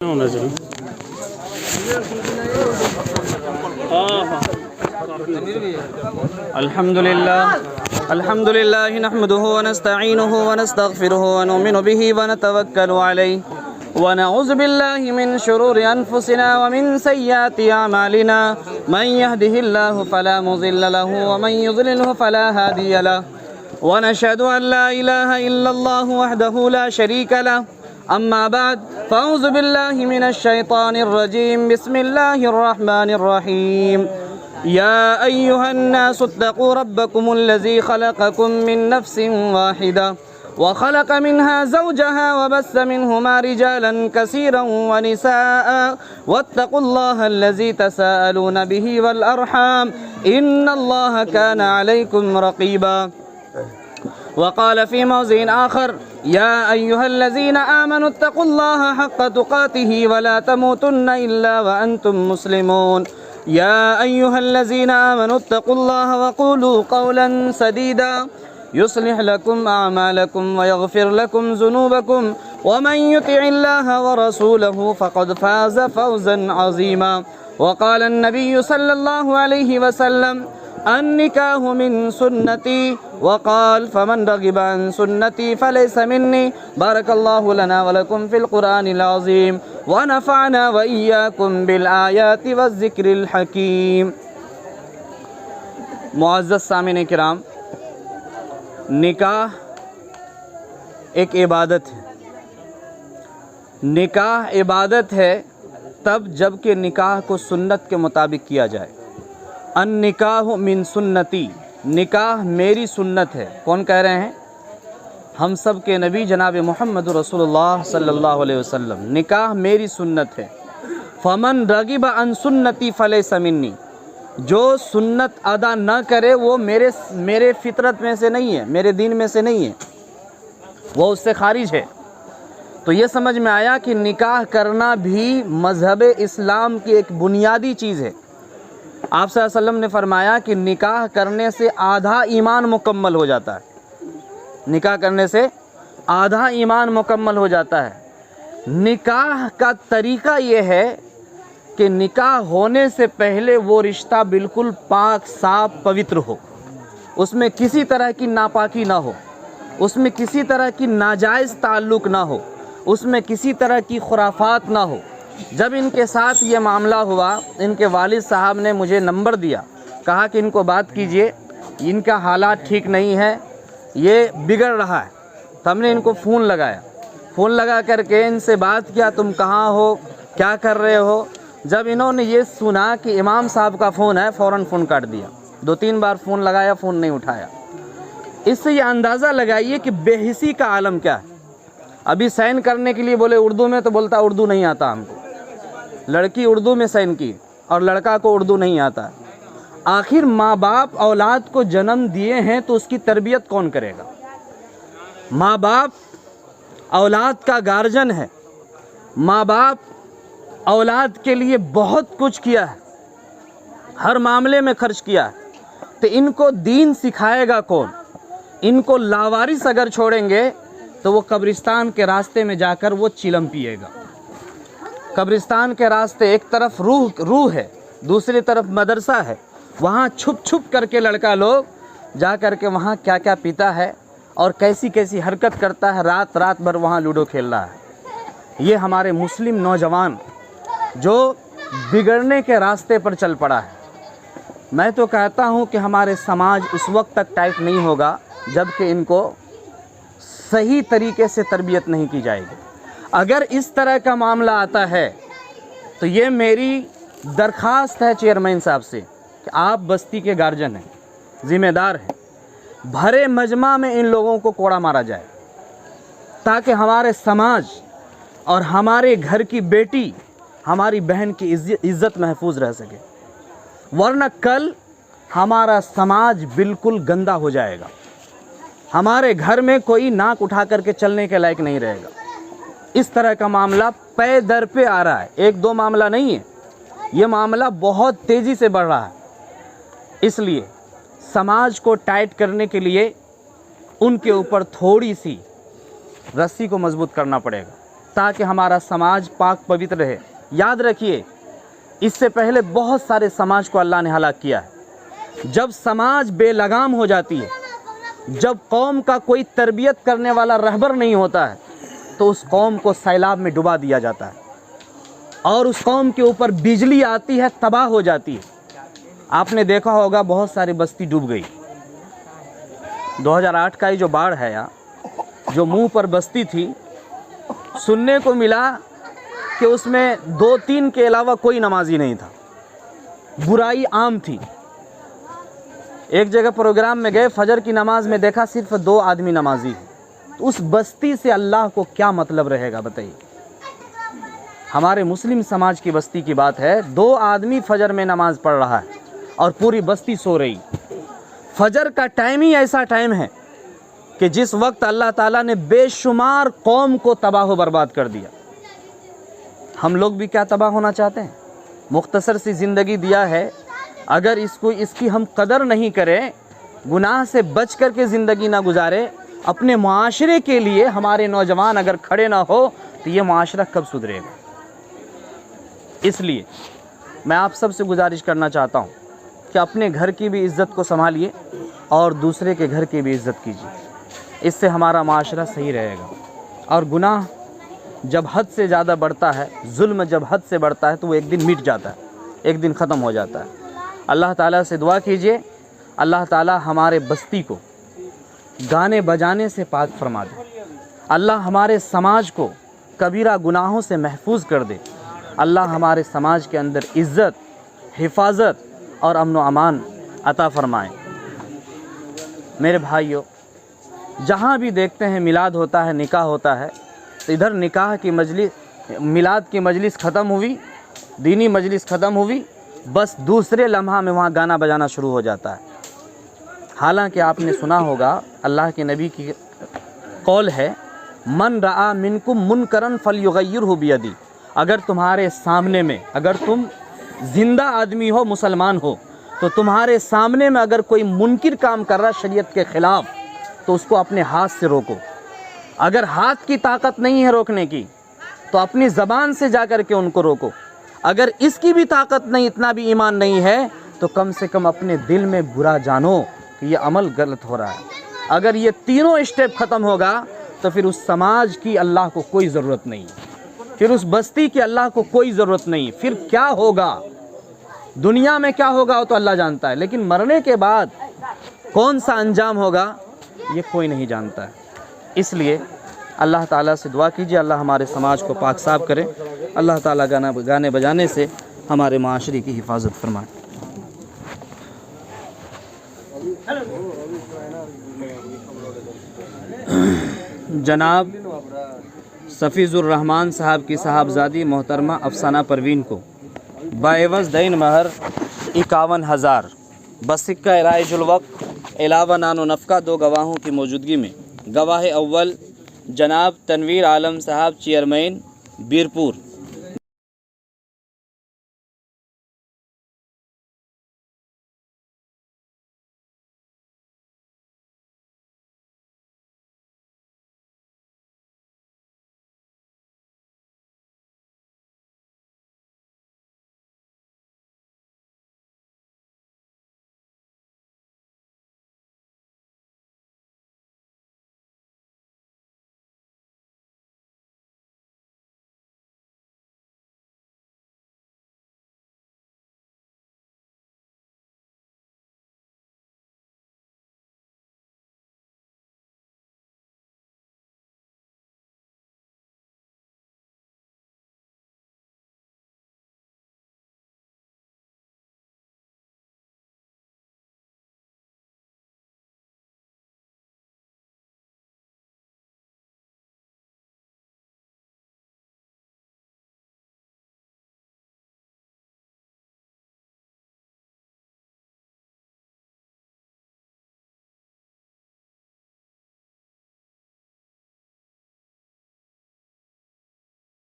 होना चाहिए। अल्हम्दुलिल्लाह नहमदुहु व नस्तईनुहु व नस्तगफिरुहु व नुमिनु बिही व नतवक्कलु अलैहि व नऊज़ु बिल्लाहि मिन शुरूरि अनफुसिना व मिन सय्यिआति अमालिना मन यहदिहिल्लाहु फला मुज़िल्ल लहु व मन युज़लिलहु फला हादिय लहु व नशहदु अन ला इलाहा इल्लल्लाहु वहदहु ला शरीका लहु अम्मा बाद फ़अऊज़ु बिल्लाहि मिनश शैतानिर रजीम बिस्मिल्लाहिर रहमानिर रहीम या अय्युहन्नासु इत्तक़ू रब्बकुमुल्लज़ी ख़लक़कुम मिन नफ़्सिन वाहिदा व ख़लक़ मिन्हा ज़ौजहा व बस्स मिन्हुमा रिजालन कसीरन व निसाअ वत्तक़ुल्लाहल्लज़ी तसाअलून बिही वल अर्हाम इन्नल्लाह कान अलैकुम रक़ीबा। वक़ाल फ़ी मौज़िन आख़र या अय्युहल्लज़ीना आमनु इत्तक़ुल्लाह हक़्क़ तुक़ातिही व ला तमूतुन्ना इल्ला व अंतुम मुस्लिमून। या अय्युहल्लज़ीना आमनु इत्तक़ुल्लाह व क़ूलू क़ौलन सदीदा युस्लिह लकुम अअमालकुम व यग़फ़िर लकुम ज़ुनूबकुम व मन युतिइल्लाह व रसूलहु फ़क़द फ़ाज़ फ़ौज़न अज़ीमा। वक़ाल अन्नबिय्यु सल्लल्लाहु अलैहि वसल्लम अन्निकाहु मिन सुन्नती वक़ाल फ़मन रग़िब अन सुन्नती फ़लैसा मिन्नी। बारकल्लाहु लना व लकुम फ़िल क़ुरआनिल अज़ीम व नफ़अना व इय्याकुम बिल आयाति वज़्ज़िक्रिल हकीम। मुअज़्ज़ज़ सामिन किराम, निकाह एक इबादत है। निकाह इबादत है तब जबकि निकाह को सुन्नत के मुताबिक किया जाए। अन निकाह मिन सुन्नती, निकाह मेरी सुन्नत है। कौन कह रहे हैं? हम सब के नबी जनाब मोहम्मद रसूलुल्लाह सल्लल्लाहु अलैहि वसल्लम। निकाह मेरी सुन्नत है। फ़मन रग़िब अन सुन्नती फ़लैसा मिन्नी, जो सुन्नत अदा न करे वो मेरे फितरत में से नहीं है, मेरे दीन में से नहीं है, वो उससे खारिज है। तो ये समझ में आया कि निकाह करना भी मज़हब इस्लाम की एक बुनियादी चीज़ है। आप सल्लल्लाहु अलैहि वसल्लम ने फरमाया कि निकाह करने से आधा ईमान मुकम्मल हो जाता है। निकाह करने से आधा ईमान मुकम्मल हो जाता है। निकाह का तरीक़ा ये है कि निकाह होने से पहले वो रिश्ता बिल्कुल पाक साफ पवित्र हो, उसमें किसी तरह की नापाकी ना हो, उसमें किसी तरह की नाजायज़ ताल्लुक़ ना हो, उसमें किसी तरह की खुराफात ना हो। जब इनके साथ ये मामला हुआ, इनके वालिद साहब ने मुझे नंबर दिया, कहा कि इनको बात कीजिए, इनका हालात ठीक नहीं है, ये बिगड़ रहा है। तो हमने इनको फ़ोन लगाया, फ़ोन लगा करके इनसे बात किया, तुम कहाँ हो, क्या कर रहे हो। जब इन्होंने ये सुना कि इमाम साहब का फ़ोन है, फ़ौरन फ़ोन काट दिया। 2-3 बार फ़ोन लगाया, फ़ोन नहीं उठाया। इससे ये अंदाज़ा लगाइए कि बेहिसी का आलम क्या है। अभी साइन करने के लिए बोले उर्दू में, तो बोलता उर्दू नहीं आता हमको। लड़की उर्दू में साइन की और लड़का को उर्दू नहीं आता। आखिर माँ बाप औलाद को जन्म दिए हैं तो उसकी तरबियत कौन करेगा? माँ बाप औलाद का गार्जियन है। माँ बाप औलाद के लिए बहुत कुछ किया है, हर मामले में खर्च किया है। तो इनको दीन सिखाएगा कौन? इनको लावारिस अगर छोड़ेंगे तो वो कब्रिस्तान के रास्ते में जाकर वो चिलम पिएगा। कब्रिस्तान के रास्ते, एक तरफ रूह है, दूसरी तरफ मदरसा है। वहाँ छुप छुप करके लड़का लोग जा कर के वहाँ क्या क्या पीता है और कैसी कैसी हरकत करता है, रात रात भर वहाँ लूडो खेल रहा है। ये हमारे मुस्लिम नौजवान जो बिगड़ने के रास्ते पर चल पड़ा है। मैं तो कहता हूँ कि हमारे समाज उस वक्त तक टाइट नहीं होगा जबकि इनको सही तरीके से तरबियत नहीं की जाएगी। अगर इस तरह का मामला आता है तो ये मेरी दरख्वास्त है चेयरमैन साहब से कि आप बस्ती के गार्जियन हैं, ज़िम्मेदार हैं, भरे मजमा में इन लोगों को कोड़ा मारा जाए ताकि हमारे समाज और हमारे घर की बेटी, हमारी बहन की इज़्ज़त महफूज रह सके। वरना कल हमारा समाज बिल्कुल गंदा हो जाएगा। हमारे घर में कोई नाक उठा करके चलने के लायक नहीं रहेगा। इस तरह का मामला पे दर पे आ रहा है, 1-2 मामला नहीं है, ये मामला बहुत तेज़ी से बढ़ रहा है। इसलिए समाज को टाइट करने के लिए उनके ऊपर थोड़ी सी रस्सी को मजबूत करना पड़ेगा। ताकि हमारा समाज पाक पवित्र रहे। याद रखिए, इससे पहले बहुत सारे समाज को अल्लाह ने हलाक किया है। जब समाज बेलगाम हो जाती है, जब कौम का कोई तरबियत करने वाला रहबर नहीं होता है, तो उस कौम को सैलाब में डुबा दिया जाता है और उस कौम के ऊपर बिजली आती है, तबाह हो जाती है। आपने देखा होगा बहुत सारी बस्ती डूब गई। 2008 का ये जो बाढ़ है या जो मुंह पर बस्ती थी, सुनने को मिला कि उसमें 2-3 के अलावा कोई नमाजी नहीं था, बुराई आम थी। एक जगह प्रोग्राम में गए, फजर की नमाज में देखा सिर्फ 2 आदमी नमाजी हैं। तो उस बस्ती से अल्लाह को क्या मतलब रहेगा बताइए। हमारे मुस्लिम समाज की बस्ती की बात है, 2 आदमी फजर में नमाज पढ़ रहा है और पूरी बस्ती सो रही। फजर का टाइम ही ऐसा टाइम है कि जिस वक्त अल्लाह ताला ने बेशुमार कौम को तबाह बर्बाद कर दिया। हम लोग भी क्या तबाह होना चाहते हैं? मुख्तसर सी ज़िंदगी दिया है, अगर इसकी हम कदर नहीं करें, गुनाह से बच कर के ज़िंदगी ना गुजारे, अपने मुआशरे के लिए हमारे नौजवान अगर खड़े ना हो, तो ये मुआशरा कब सुधरेगा। इसलिए मैं आप सबसे गुजारिश करना चाहता हूँ कि अपने घर की भी इज़्ज़त को संभालिए और दूसरे के घर की भी इज़्ज़त कीजिए। इससे हमारा माशरा सही रहेगा। और गुनाह जब हद से ज़्यादा बढ़ता है, जुल्म जब हद से बढ़ता है, तो वो एक दिन मिट जाता है, एक दिन ख़त्म हो जाता है। अल्लाह ताला से दुआ कीजिए, अल्लाह ताला हमारे बस्ती को गाने बजाने से पाक फरमा दे। अल्लाह हमारे समाज को कबीरा गुनाहों से महफूज कर दे। अल्लाह हमारे समाज के अंदर इज़्ज़त, हिफाजत और अमन व अमान अता फरमाए। मेरे भाइयों, जहाँ भी देखते हैं मिलाद होता है, निकाह होता है, तो इधर निकाह की मजलिस, मिलाद की मजलिस ख़त्म हुई, दीनी मजलिस ख़त्म हुई, बस दूसरे लम्हा में वहाँ गाना बजाना शुरू हो जाता है। हालांकि आपने सुना होगा, अल्लाह के नबी की कौल है, मन रआ मिनकुम मुनकरन फलयुगय्यिरहु बियदी। अगर तुम्हारे सामने में, अगर तुम जिंदा आदमी हो, मुसलमान हो, तो तुम्हारे सामने में अगर कोई मुनकिर काम कर रहा है शरीयत के ख़िलाफ़, तो उसको अपने हाथ से रोको। अगर हाथ की ताकत नहीं है रोकने की, तो अपनी ज़बान से जा कर के उनको रोको। अगर इसकी भी ताकत नहीं, इतना भी ईमान नहीं है, तो कम से कम अपने दिल में बुरा जानो कि ये अमल गलत हो रहा है। अगर ये तीनों स्टेप ख़त्म होगा, तो फिर उस समाज की अल्लाह को कोई ज़रूरत नहीं, फिर उस बस्ती की अल्लाह को कोई ज़रूरत नहीं। फिर क्या होगा दुनिया में, क्या होगा वो तो अल्लाह जानता है, लेकिन मरने के बाद कौन सा अंजाम होगा ये कोई नहीं जानता है। इसलिए अल्लाह ताला से दुआ कीजिए, अल्लाह हमारे समाज को पाक साफ करे। अल्लाह ताला गाने बजाने से हमारे माशरे की हिफाजत फरमाए। जनाब सफ़ीज़ुर रहमान साहब की साहबजादी मोहतरमा अफसाना परवीन को बाएवज़ दैन महर 51,000 बसिक्का राइजुल वक्त अलावा नानो नफ़का 2 गवाहों की मौजूदगी में गवाह अव्वल जनाब तनवीर आलम साहब चेयरमैन बीरपुर